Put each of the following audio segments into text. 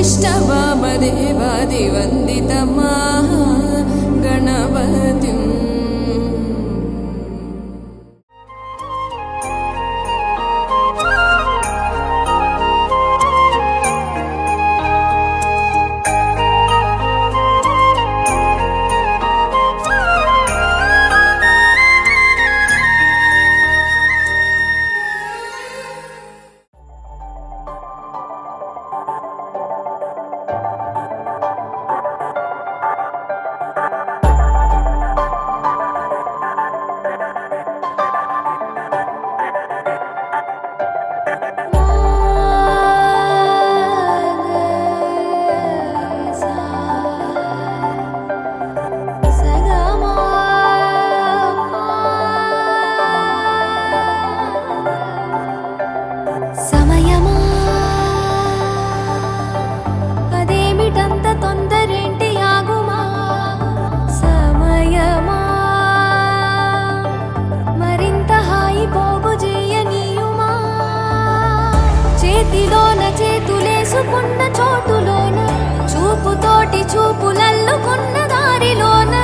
वसिष्ठवामदेवादिवन्दितमा गणपतिम् చేతులేసుకున్న చోటులోన చూపుతోటి చూపులల్లుకున్న దారిలోన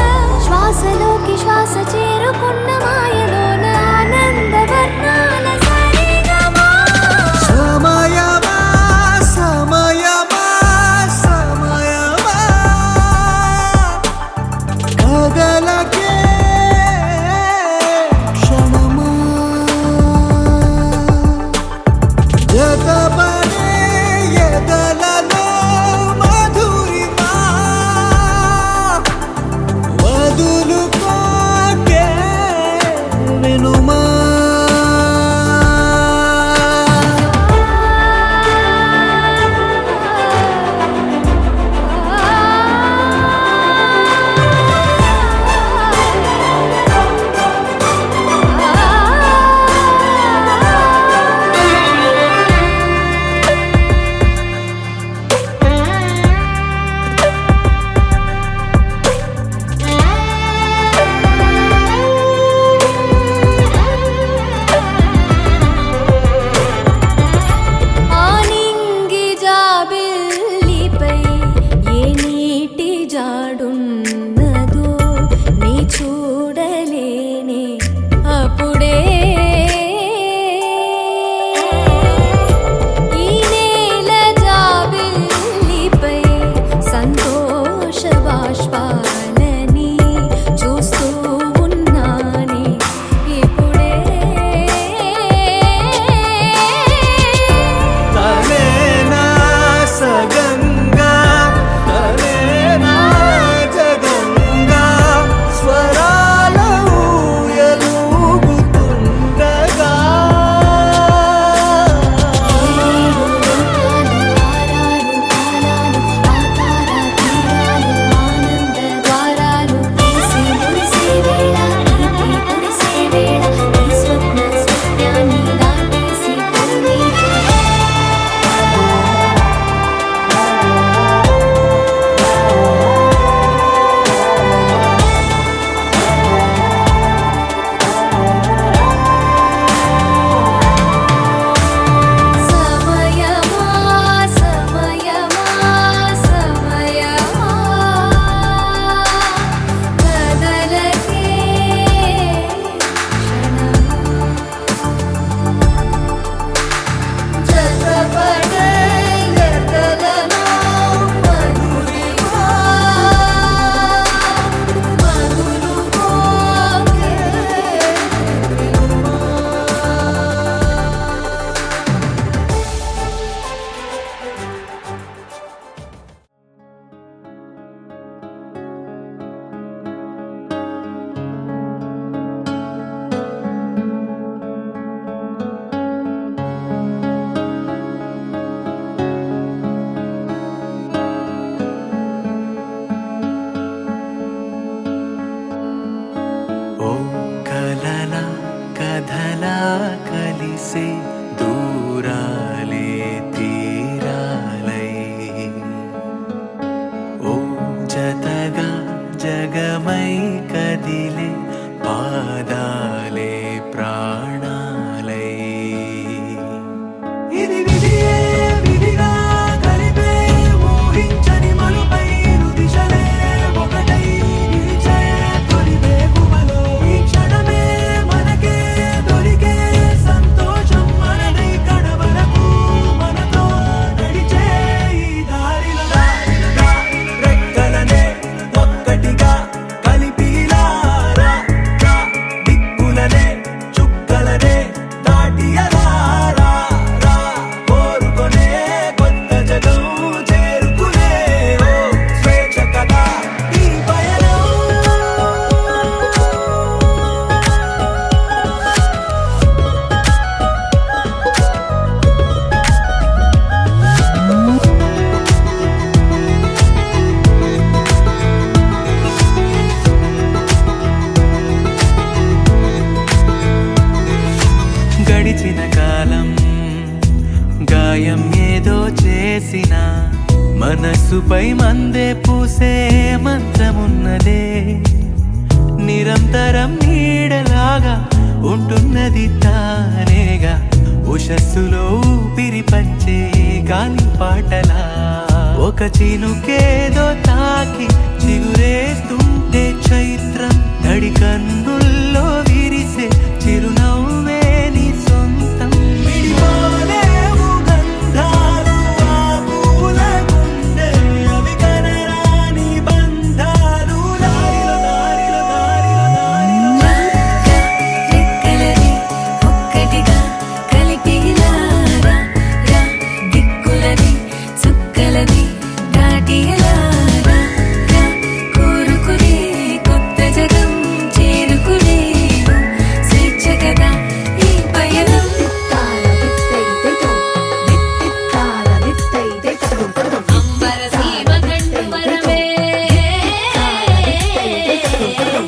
శ్వాసలోకి శ్వాస చేరుకున్న మాయలోన ఆనందవర్ణాల సరిగమా సమయమా సమయమా సమయమా కదలకే క్షణమా జతపడే ఎదలలో మధురిమా వదులుకోకే వినుమా కలిసే దూరాలే తీరాలై ఓ జతగా జగమై కదిలే పాదాలే ప్రాణాలై ఇది విధియే విధిగా కలిపే ఓ గడిచిన కాలం గాయం ఏదో చేసిన మనసుపై మందే పూసే మంత్రమున్నదే నిరంతరం నీడలాగా ఉంటున్నది తానేగా ఉషస్సులో ఊపిరి పంచే గాలి పాటలా ఒక చినుకేదో తాకి చిగురేస్తుంటే చైత్రం తడి కన్నుల్లో విరిసే చిరునవ్వే నీ సొంతం విడిపోలేవు గంధాలు ఆ పూల గుండె అవి కనరాని బంధాలు దారిలో దారిలో దారిలో దారిలో రెక్కలని ఒక్కటిగా కలిపిలారా రా దిక్కులని చుక్కలని దాటిలారా రా కోరుకునే కొత్త జగం చేరుకునే స్వేచ్ఛ కదా ఈ పయనం అంబర సీమ కండు వరమే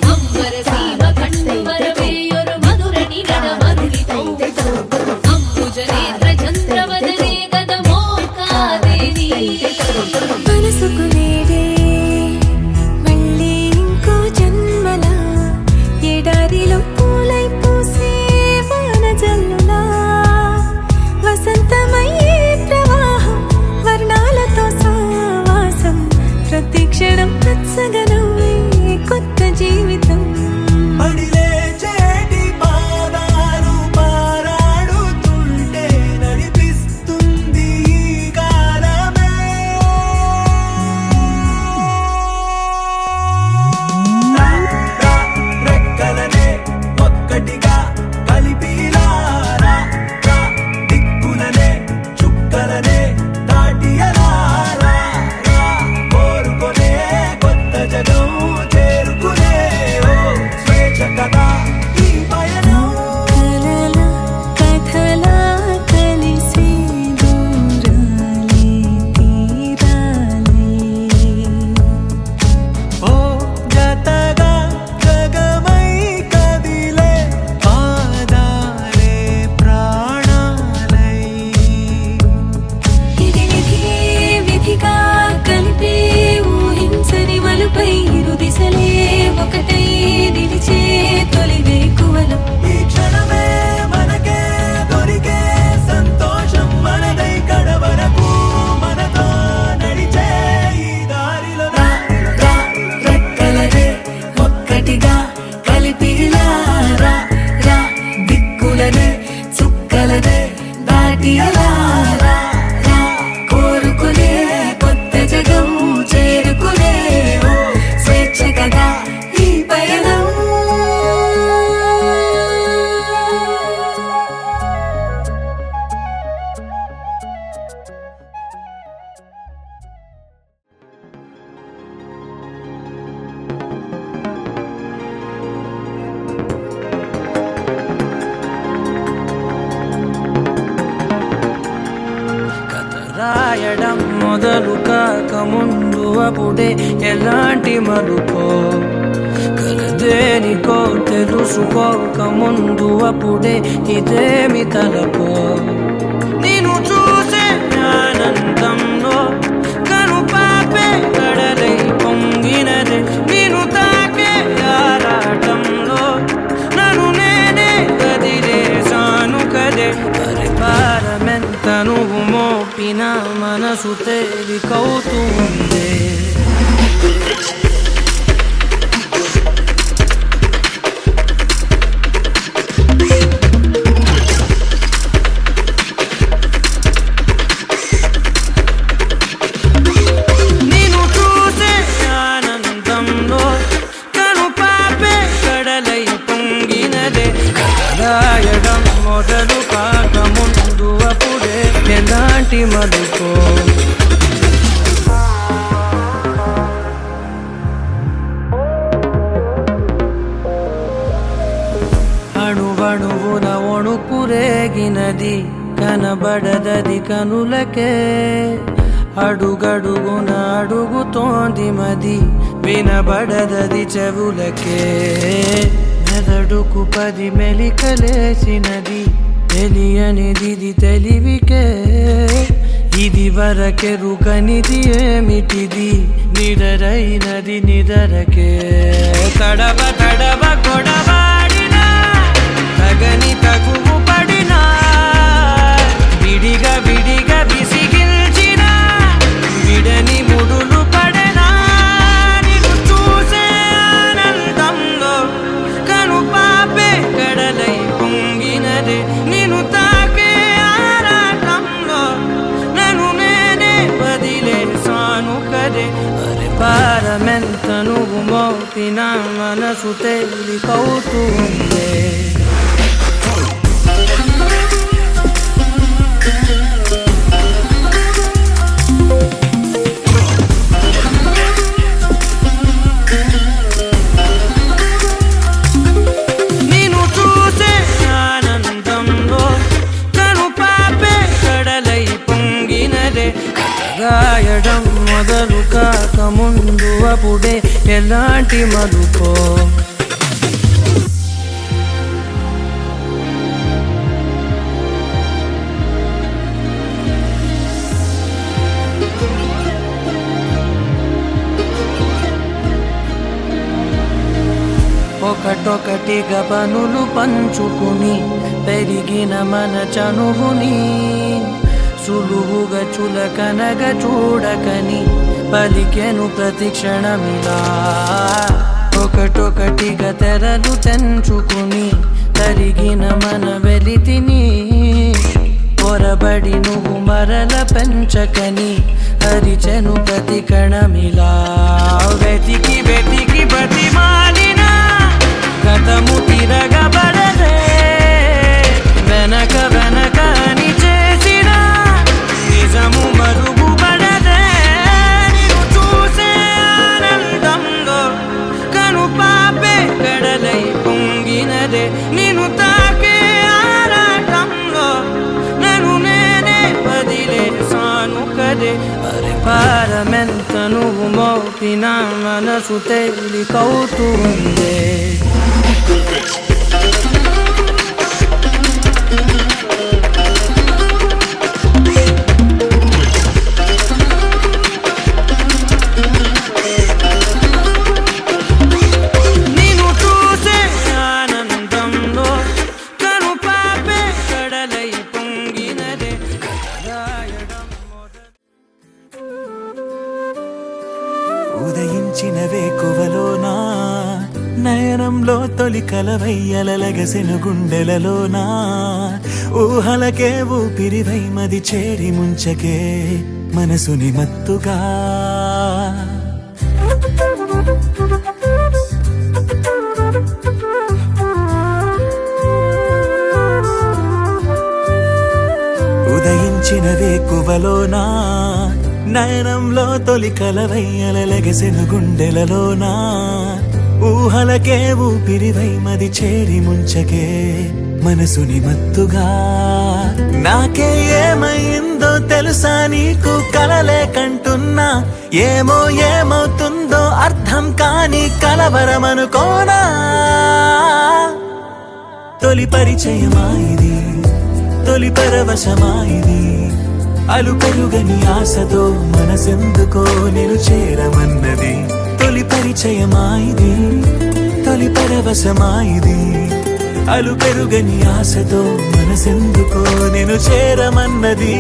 అంబర సీమ కండు వరమే ఒక మధుర నిగడ మధురితో అంబుజనేత్ర చంద్రవదనే గద మోకాదేవి మనసుకునేదే మళ్ళీ ఇంకో జన్మలా ఎడారిలో పూలై పూసే వాన జల్లులా వసంతమయ్యే ప్రవాహం వర్ణాలతో సావాసం ప్రతి క్షణం పచ్చగా నవ్వే కొత్త జీవితం పడిలేచేటి పాదాలు పారాడుతుంటే నడిపిస్తుంది ఈ కాలమే రా, రా, రెక్కలనే ఒక్కటిగా కలిపిలారా రా, దిక్కులనే చుక్కలనే దాటియలారా రా, కోరుకొనే కొత్త జగం చేరుకునే ఓ స్వేచ్ఛ కదా ఈ పయనం కలల కథలా కలిసి దూరాలే తీరాలే ఓ జతగా జగమై కదిలే పాదాలే ప్రాణాలై ఇది విధి విధిగా కలిపే ఊహించని మలుపై ఇరు దిశలే ఒకటై నిలిచే తొలి వేకువలు ఈ క్షణమే మనకే దొరికే సంతోషం మనదై కడవరకు మనతో నడిచే ఈ దారిలో రా రెక్కలనే ఒక్కటిగా కలిపిలారా రా దిక్కులనే చుక్కలనే దాటిలారా రా కోరుకునే కొత్త జగం చేరుకునే ఓ స్వేచ్ఛ కదా ఈ పయనం కథ రాయడం మొదలు కాక ముందు అప్పుడే ఎలాంటి మలుపో కలదేనికో తెలుసుకోక ముందు అప్పుడే ఇదేమి తలపో నేను చూసే ఆనందంలో కను పాపే కడలై పొంగినదే నేను తాకే ఆరాటంలో నన్ను నేనే కదిలేసాను కదే పరిపాలమెంత నువ్వు మోపిన మనసు తేలికవుతుంది నేను చూసే ఆనందంలో కను పాపే కడలై పొంగినదే రాయడం మొదలు కాక ముందు అప్పుడే ఎలాంటి మలుపో అణువణువున ఒణుకురేగినది కనబడదది కనులకే అడుగడుగున అడుగుతోంది మది వినబడదది చెవులకే మెదడుకు 10 మెలికలేసినది తెలియనిది తెలివికే ఇది వరకెరుకనిది ఏమిటిది నిడరైనది నిదరకే తడవ తడవ కొడవాడినా తగని తగువు పడినా విడిగా విడిగా విసిగిల్చిన విడని ముడులు పడనా నిన్ను చూసే ఆనందంలో కను పాపే కడలై పొంగినదే నిన్ను తాకే ఆరాటంలో నన్ను నేనే వదిలేసాను కదే అరే పారమెంత నువ్వు మోపిన మనసు తేలికవుతుందే గాయడం మొదలు కాక ముందు అప్పుడే ఎలాంటి మలుపో ఒకటొకటిగా పనులు పంచుకుని పెరిగిన మన చనువుని సులువుగా చులకనగా చూడకని పలికెను ప్రతి క్షణమిలా ఒకటొకటిగా తెరలు తెంచుకుని తరిగిన మన వెలితిని పొరబడి నువ్వు మరల పెంచకని అరిచెను ప్రతి కణమిలా వెతికి వెతికి బతిమాలిన గతము తిరగబడదే వెనక వెనక అని చేసిన నిజము మరుగుపడదే నిన్ను చూసే ఆనందంలో కను పాపే కడలై పొంగినదే నిన్ను తాకే ఆరాటంలో నన్ను నేనే వదిలేసాను కదే అరే పారమెంత నువ్వు మోపిన మనసు తేలికవుతుందే ఉదయించిన వేకువలోనా నయనంలో తొలి కలవయ్యలగసెను గుండెలలోనా ఊహలకే ఊపిరివై మది చేరి ముంచకే మనసుని మత్తుగా ఉదయించిన వేకువలోనా నయనంలో తొలి కలవయ్యలగసెను గుండెలలోనా ఊహలకే ఊపిరివై మది చేరి ముంచకే మనసుని మత్తుగా నాకే ఏమైందో తెలుసా నీకు కలలే కంటున్నా ఏమో ఏమవుతుందో అర్థం కాని కలవరమనుకోనా తొలి పరిచయమా ఇది తొలి పరవశమా ఇది అలు పెరుగని ఆశతో మనసెందుకో నిన్ను చేరమన్నది తొలి పరిచయమా ఇది తొలి పరవశమా ఇది అలు పెరుగని ఆశతో మనసెందుకో నిన్ను చేరమన్నది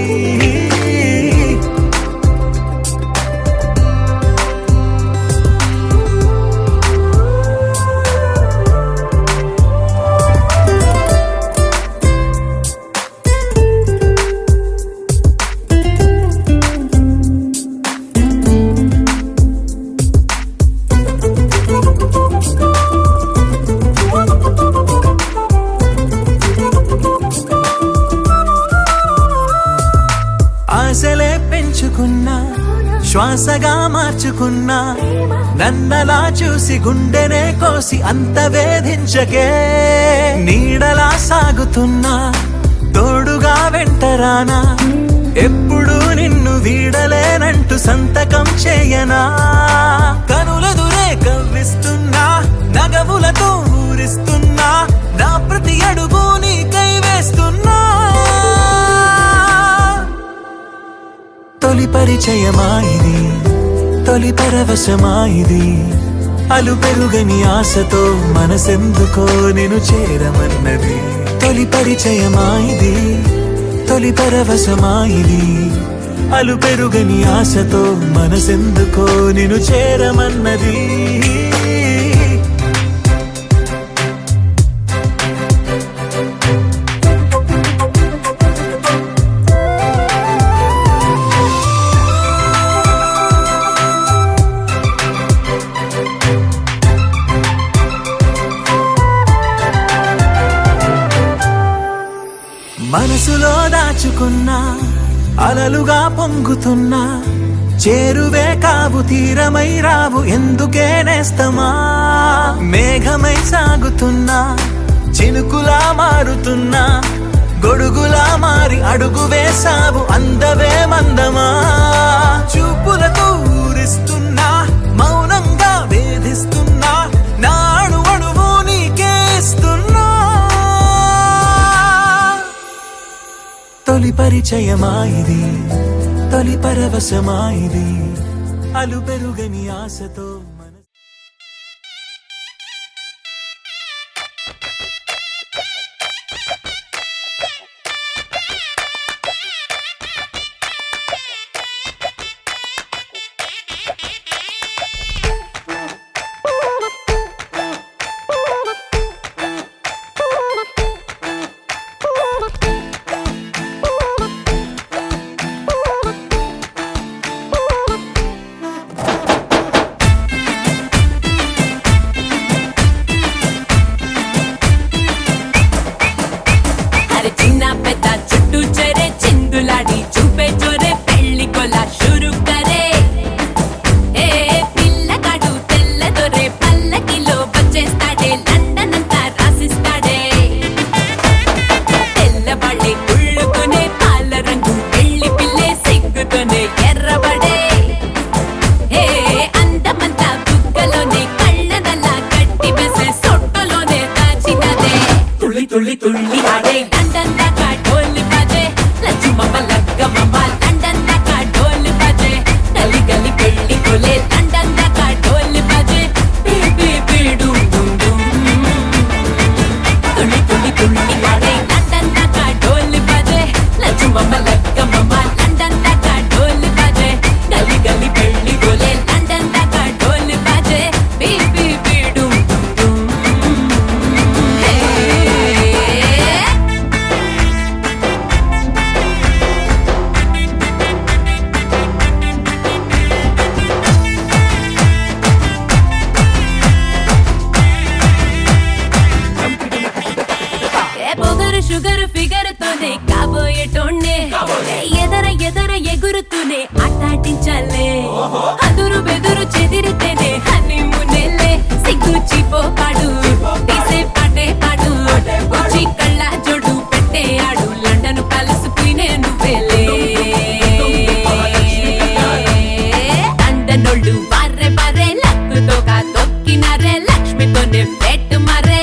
ఆశలే పెంచుకున్నా శ్వాసగా మార్చుకున్నా నన్నలా చూసి గుండెనే కోసి అంత వేధించకే నీడలా సాగుతున్నా తోడుగా వెంటరానా ఎప్పుడు నిన్ను వీడలేనంటూ సంతకం చేయనా కనులదురే కవ్విస్తున్నా నగవులతో ఊరిస్తున్నా నా ప్రతి అడుగు నీకై వేస్తున్నా పరిచయమా ఇది, తొలి పరవశమా ఇది, అలు పెరుగని ఆశతో మనసెందుకో నిన్ను చేరమన్నది. తొలి పరిచయమా ఇది, తొలి పరవశమా ఇది, అలు పెరుగని ఆశతో మనసెందుకో నిన్ను చేరమన్నది. మనసులో దాచుకున్నా అలలుగా పొంగుతున్నా, చేరువే కావు తీరమై రావు ఎందుకే నేస్తమా. మేఘమై సాగుతున్నా, చినుకులా మారుతున్నా, గొడుగులా మారి అడుగు వేసావు అందవే మందమా. చూపులతో ఊరిస్తున్నా, మౌనంగా వేధిస్తున్నా, నాడు అణువు నీకే ఇస్తున్నా. తొలి పరిచయమా ఇది, తొలి పరవశమా ఇది, అలు పెరుగని ఆశతో తుళ్ళి తుళ్ళి ఆడే లండన్ దాకా ఢోల్ బజే, లచ్చుమమ్మ లగ్గమమ్మ లండన్ దాకా ఢోల్ బజే, గలి గలి పెళ్లి కొలే లండన్ దాకా ఢోల్ బజే, బేబీ బీడు డుమ్ డుమ్. తుళ్ళి తుళ్ళి తుళ్ళి ఆడే లండన్ దాకా ఢోల్ బజే, లచ్చుమమ్మ లగ్గమమ్మ లండన్ దాకా ఢోల్ బజే, గలి గలి పెళ్లి కొలే లండన్ దాకా ఢోల్ బజే, బేబీ బీడు డుమ్ డుమ్. షుగర్ ఫిగర్ తోనే కాబోయేటోన్నే, ఎదర ఎదర ఎగురుతూనే ఆటాటించాలే. అదురు బెదురు చెదిరితేనే హనీమూనేలే, సిగ్గు చిపోపాడు తీసే పాటే పాడు, వచ్చి కళ్ళ జోడు పెట్టే ఆడు లండన్ ప్యాలెస్ పోయినే నువ్వేలే. లండనోళ్ళు బార్రే బార్రే లక్కుతోగా తొక్కినారే, లక్ష్మితోనే పెట్టు మరే.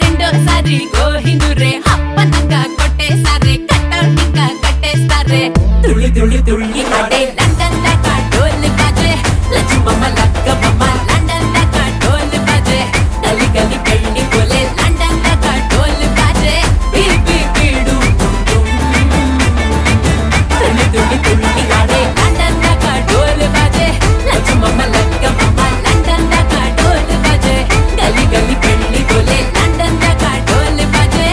రెండోసారి గోహిందురే అప్పనంగా కొట్టేసారే, కట్టౌటిగా కట్టేస్తారే. తుళ్ళి తుళ్ళి తుళ్ళి ఆడే లండన్ దాకా ఢోల్ బజే, లచ్చుమమ్మ లగ్గమమ్మ లండన్ దాకా ఢోల్ బజే, గలి గలి పెళ్లి కొలే లండన్ దాకా ఢోల్ బజే, బీబీ బీడు డుమ్ డుమ్. తుళ్ళి తుళ్ళి తుళ్ళి ఆడే లండన్ దాకా ఢోల్ బజే, లచ్చుమమ్మ లగ్గమమ్మ లండన్ దాకా ఢోల్ బజే, గలి గలి పెళ్లి కొలే లండన్ దాకా ఢోల్ బజే,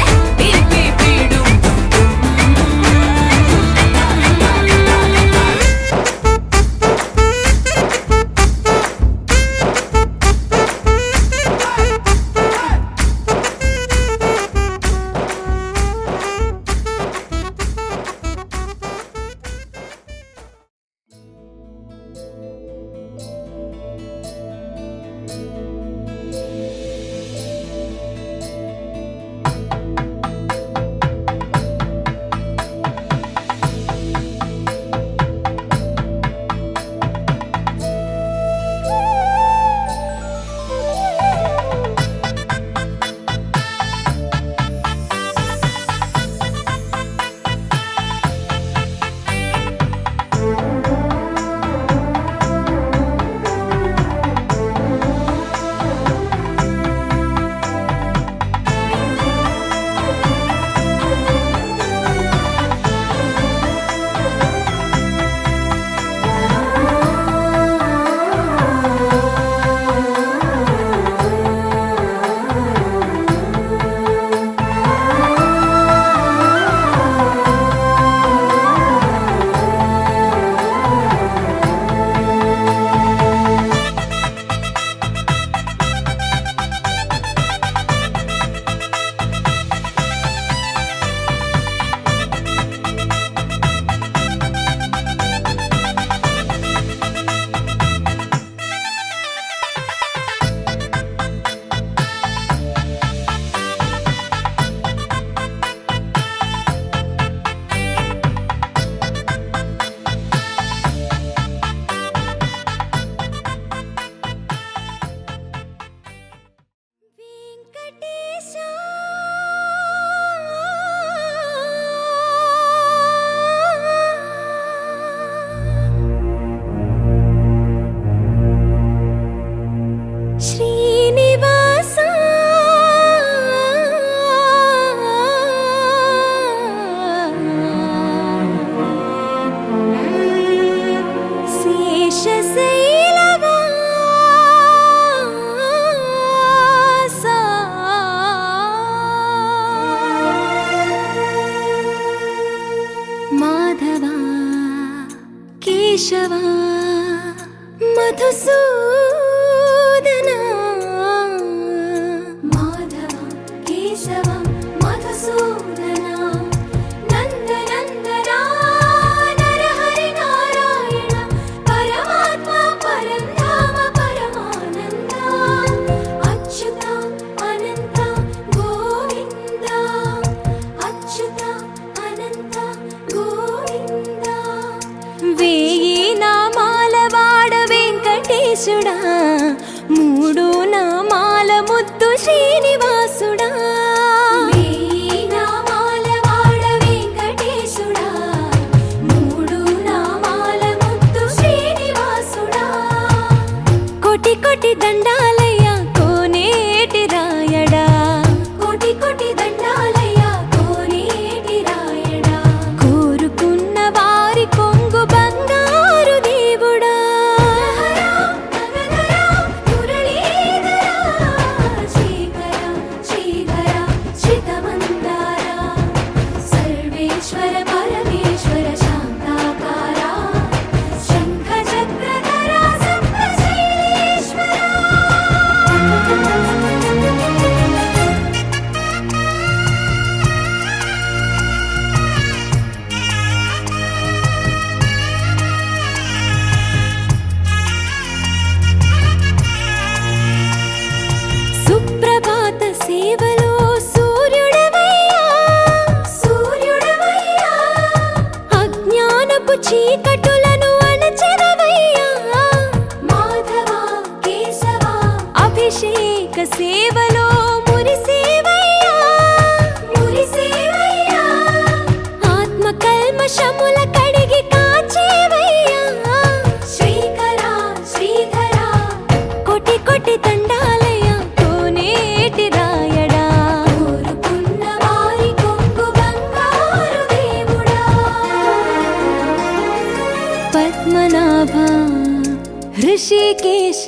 ऋषिकेश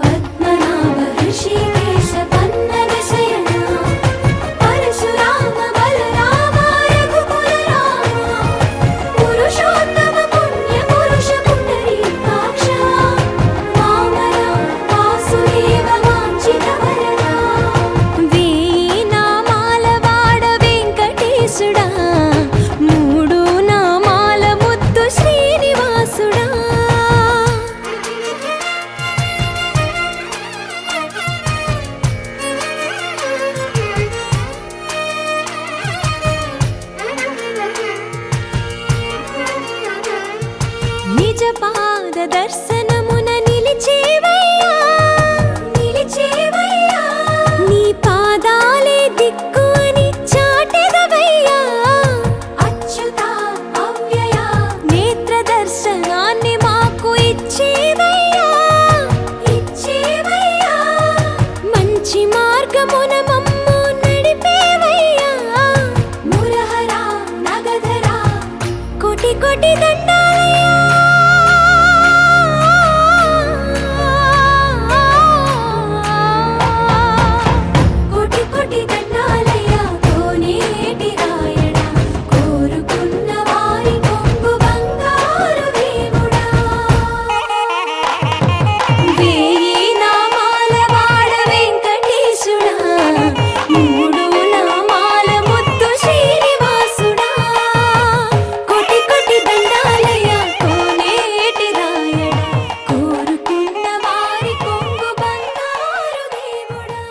पद्मनाभ ऋषिकेश पन्नग शयना परशुराम बलराम रघुकुल राम पुरुषोत्तम पुण्य पुरुष पुंडरीकाक्ष वामन वासुदेव वाञ्छित वरदा वेయి నామాల వాడ వెంకటేశుడా మూడు నామాల ముద్దు శ్రీనివాసుడా నిజ పాద దర్శనమున నిలిచేవయ్యా నిలిచేవయ్యా నీ పాదాలే దిక్కు అని చాటెదవయ్యా అచ్యుత అవ్యయ నేత్ర దర్శనాన్ని మాకు ఇచ్చేవయ్యా ఇచ్చేవయ్యా మంచి మార్గమున మమ్ము నడిపేవయ్యా మురహర నగధర కోటి కోటి దండాలయ్యా కోటి కోటి దండాలయ్యా కోనేటి రాయడా కోరుకున్న వారి కొంగు బంగారు దేవుడా వేయి నామాల వాడ వెంకటేశుడా మూడు నామాల ముద్దు శ్రీనివాసుడా కోటి కోటి దండాలయ్యా కోనేటి రాయడా కోరుకున్న వారి కొంగు బంగారు దేవుడా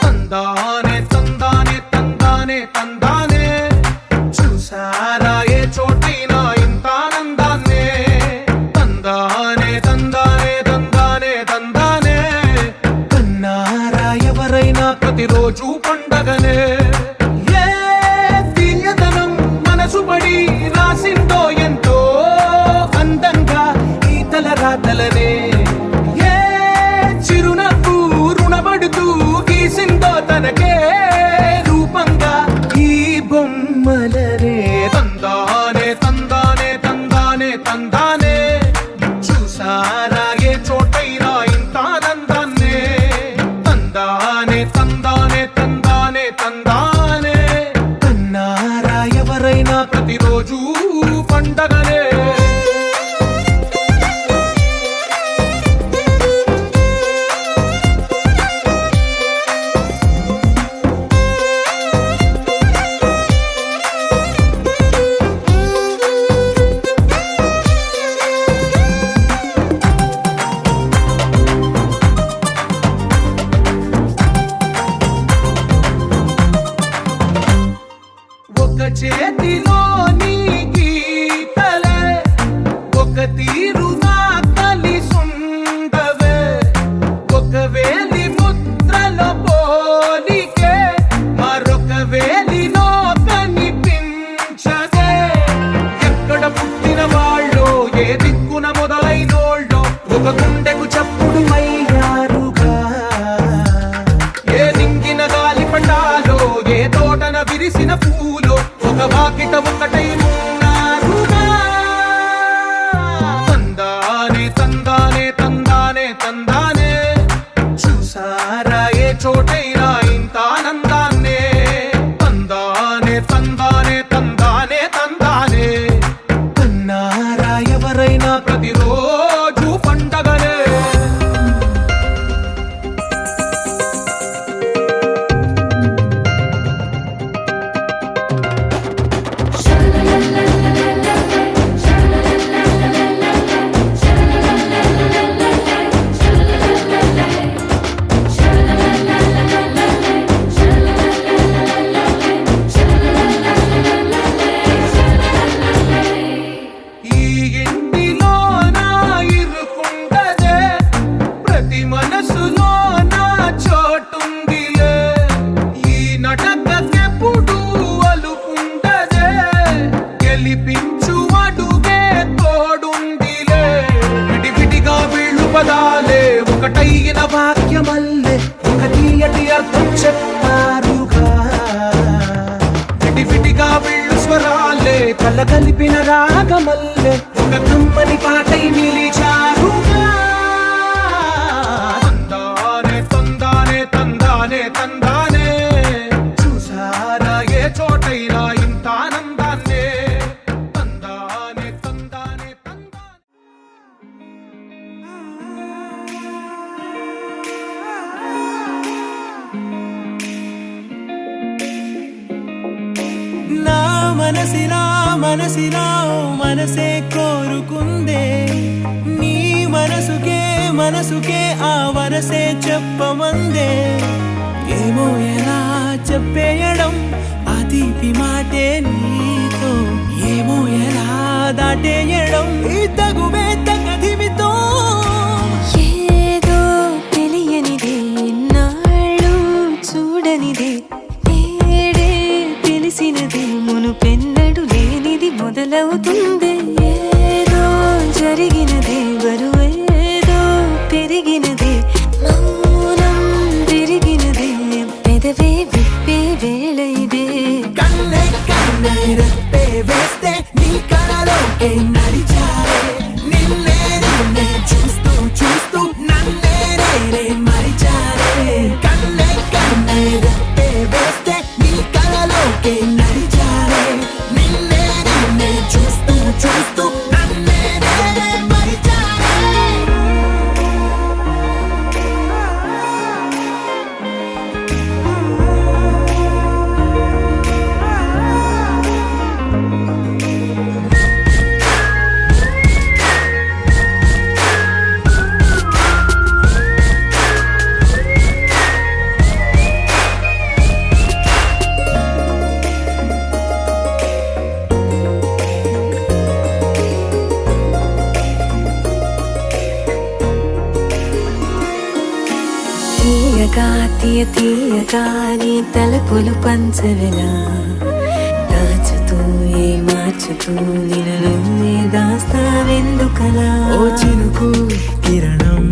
తందానే తందానే తందానే తందానే చూసారా ఏ చోటైనా ఇంత ఆనందాన్నే తందానే తందానే తందానే తందానే కన్నారా ఎవరైనా ప్రతిరోజు పండగనే ఏ తీయదనం మనసు పడి రాసిందో ఎంతో అందంగా ఈ తలరాతలనే ఏ చిరునవ్వు రుణపడుతూ గీసిందో తనకే రూపంగా ఈ బొమ్మలనే తందానే తందానే తందానే తందానే చూసారా ఏ చోటైనా ఇంత ఆనందాన్నే తందానే తందానే తందానే తందానే కన్నారా ఎవరైనా ప్రతిరోజు పండగనే ఒక చేతిలో నీ గీతలే ఒక తీరుగా కలిసుండవే ఒక వేలి ముద్రల పోలికే మరొక వేలిలో కనిపించదే ఎక్కడ పుట్టిన వాళ్ళో ఏ దిక్కున మొదలైనోళ్ళో ఒక గుండెకు చప్పుడు అయ్యారుగా ఏ దింగిన గాలి పటాలో ఏ తోటన విరిసిన పూలో ఒక వాకిట ఒకటై ఉన్నారుగా తందానే తందానే తందానే తందానే చూసారా ఏ చోటైనా ఇంత ఆనందాన్నే తందానే తందానే తందానే తందానే కన్నారా ఎవరైనా ప్రతిరోజు పండగనే la la la la కలిపిన రాగమల్లె ఒక కమ్మని పాటై నిలిచారుగా తందానే తందానే తందానే తందానే చూసారా ఏ చోటైనా ఇంత ఆనందాన్నే తందానే తందానే తందానే నా మనసిలా మనసే కోరుకుందే నీ మనసుకే ఆ వరసే చెప్పమందే ఏమో ఎలా చెప్పేయడం ఆ తీపి మాటే నీతో ఏమో ఎలా దాటేయడం ఈ తగువే తగదిమితో ఏదో తెలియనిదే నాళ్ళు చూడనిదే నేడే తెలిసినదే మునుపెన్నడు లేనిది మొదలవుతుంది ఏదో జరిగినదే బరువేదో పెరిగినదే మౌనం విరిగినదే పెదవే విప్పే వేళ ఇదే కన్నే రెప్పే వేస్తే నీ కళలోకే నడిచారే నిన్నే చూస్తూ నన్నే మరిచారే కన్నే రెప్పే వేస్తే నీ కళలోకే నడిచారే నిన్నే చూస్తూ నన్నే మరిచారే తీయగా నీ తలపులు పంచవెలా దాచుతూ మార్చుతూ నిన్ను దాస్తావెందుకలా ఓ చినుకు కిరణం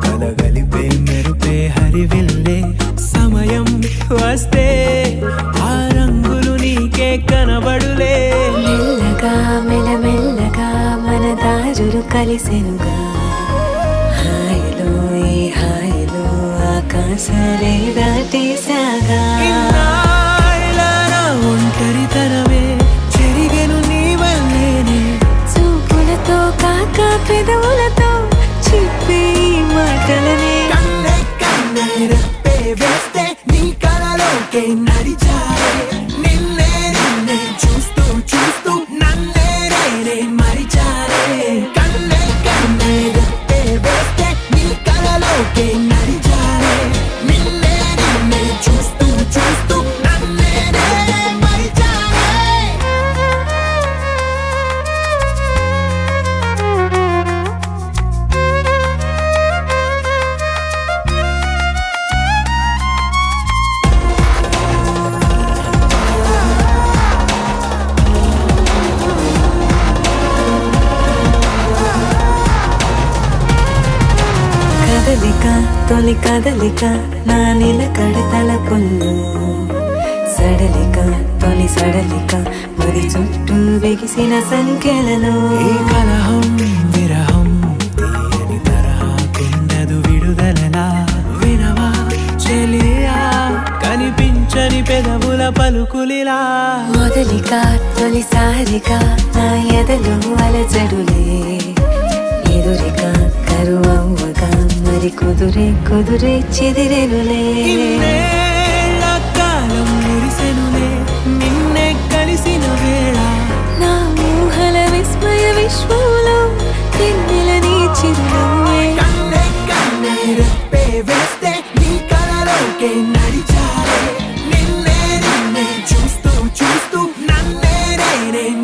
కలగలిపే మెరుపే హరివిల్లే సమయం వస్తే ఆ రంగులు నీకే కనబడులే మెల్లగా మెల్లమెల్లగా మన దారులు కలిసెనుగా హాయిలో ఈ హాయిలో ఆకాశాలే దాటేసాగా ఇన్నాళ్ళ నా ఒంటరితనమే చెరిగెను నీ వల్లేనే చూపులతో కాక పెదవులతో చెప్పే ఈ మాటలనే కన్నే రెప్పే వేస్తే నీ కళలోకే నడిచారే నిన్నే చూస్తూ నన్నే మరిచారే కన్నే రెప్పే వేస్తే నీ కళలోకే నడిచారే నిన్నే చూస్తూ నన్నే మరిచారే తొలి కదలిక నా నిలకడ తలపుల్లు సడలిక తొలి సడలిక మరి చుట్టూ వెగిసిన సంఖ్యలలో ఈ కలహం విరహం తీయని తరహాకుండదు విడుదలలా వినవా చెలియా కనిపించని పెదవుల పలుకులిలా మొదలిక తొలిసారిగా నా ఎదలు అలజడులే ఎదురిక కరువవ్వగా మరి కుదురే చెదిరెనులే ఇన్నేళ్ల కాలం మురిసెనులే నిన్నే కలిసిన వేళ నా ఊహల విస్మయ విశ్వంలో వెన్నెల నీ చిరునవ్వే కన్నే రెప్పే వేస్తే నీ కళలోకే నడిచారే నిన్నే చూస్తూ నన్నే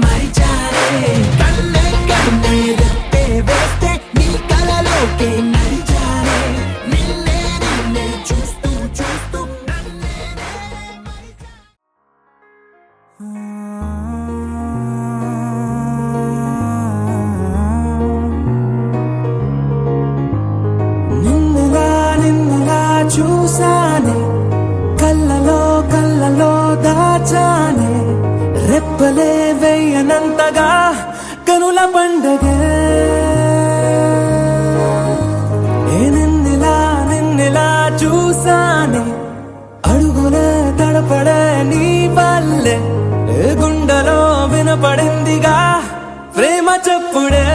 మరిచారే కన్నే రెప్పే వేస్తే నీ కళలోకే నడిచారే నిన్నే చూస్తూ నన్నే నిన్నుగా చూసానే కళ్ళలో దాచానే రెప్పలే వేయనంతగా కనుల పండగే నిన్నెలా చూసానే అడుగులే తడపడే నీ వల్లే గుండెలో వినపడిందిగా ప్రేమ చెప్పుడే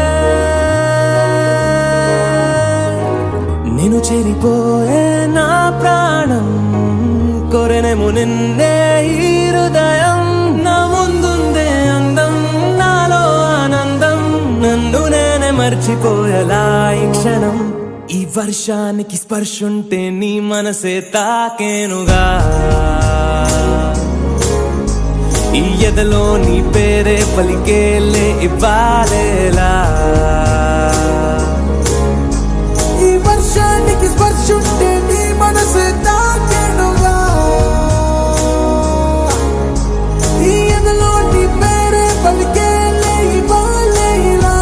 నేను చెరిపోయే నా ప్రాణం కొరెనేమో నిన్నే ఈ హృదయం నా ముందుందే అందం నాలో ఆనందం నన్ను నేనే మర్చిపోయేలా ఈ క్షణం ఈ వర్షానికి స్పర్శుంటే నీ మనసే తాకేనుగా ఈ ఎదలో నీ పేరే పలికేలే ఇవ్వాలేలా ఈ వర్షానికి స్పర్శుంటే నీ మనసే తాకేనుగా ఈ ఎదలో నీ పేరే పలికేలే ఇవ్వాలేలా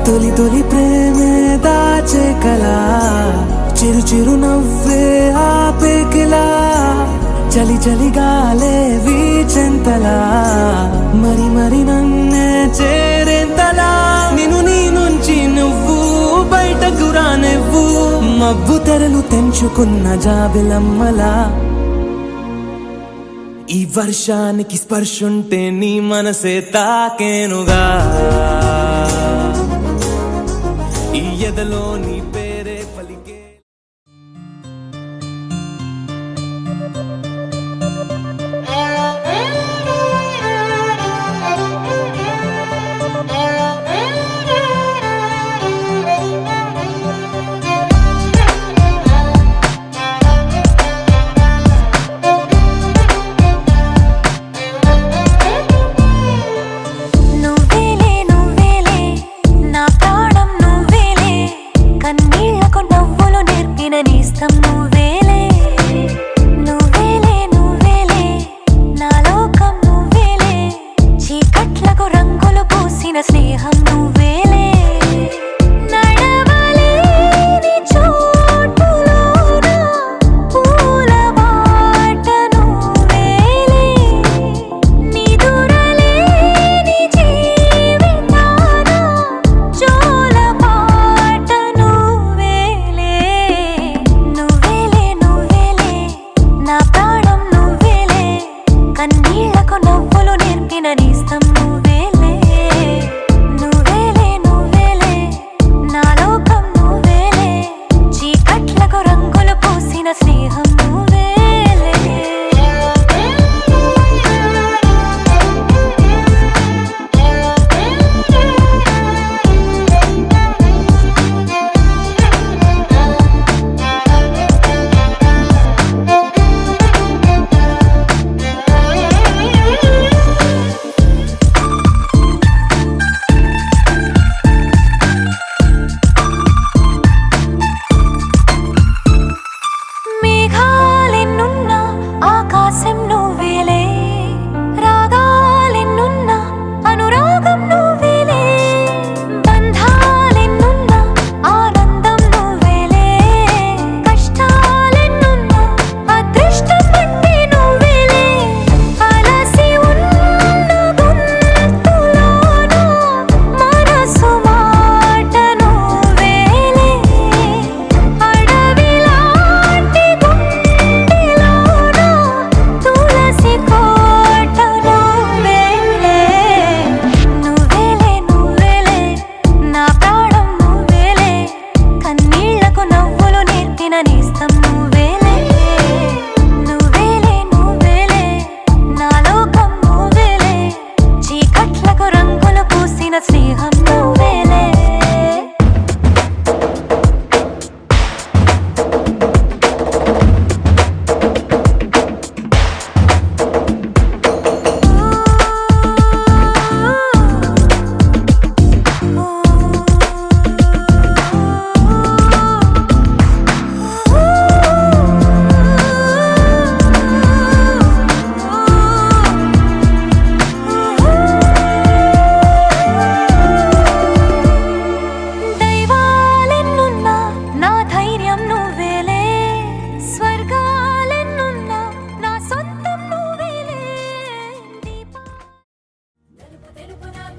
తొలి తొలి ప్రేమే దాచే కలా చిరు చిరు నవ్వే ఆపే కిలా చలి చలి గాలే వీచెంతలా మరి మరి నన్నే చేరేంతలా నిన్ను నీ నుంచి నువ్వు బయటకు రానివ్వు మబ్బు తెరలు తెంచుకున్న జాబిలమ్మలా ఈ వర్షానికి స్పర్శుంటే నీ మనసే తాకేనుగా ఈ ఎదలో నీ పేరే పలికే నువ్వేలే నువ్వేలే నా ప్రాణం నువ్వేలే కన్నీ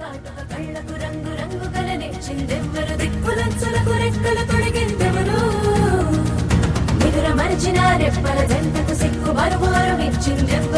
కాటుక కళ్ళకు రంగు రంగు కలనిచ్చిందెవ్వరు దిక్కులచ్చులకు రెక్కలు తొడిగిందెవరు నిదుర మరిచిన రెప్పల జంటకు సిక్కు బరువారం ఇచ్చిందెవ్వరు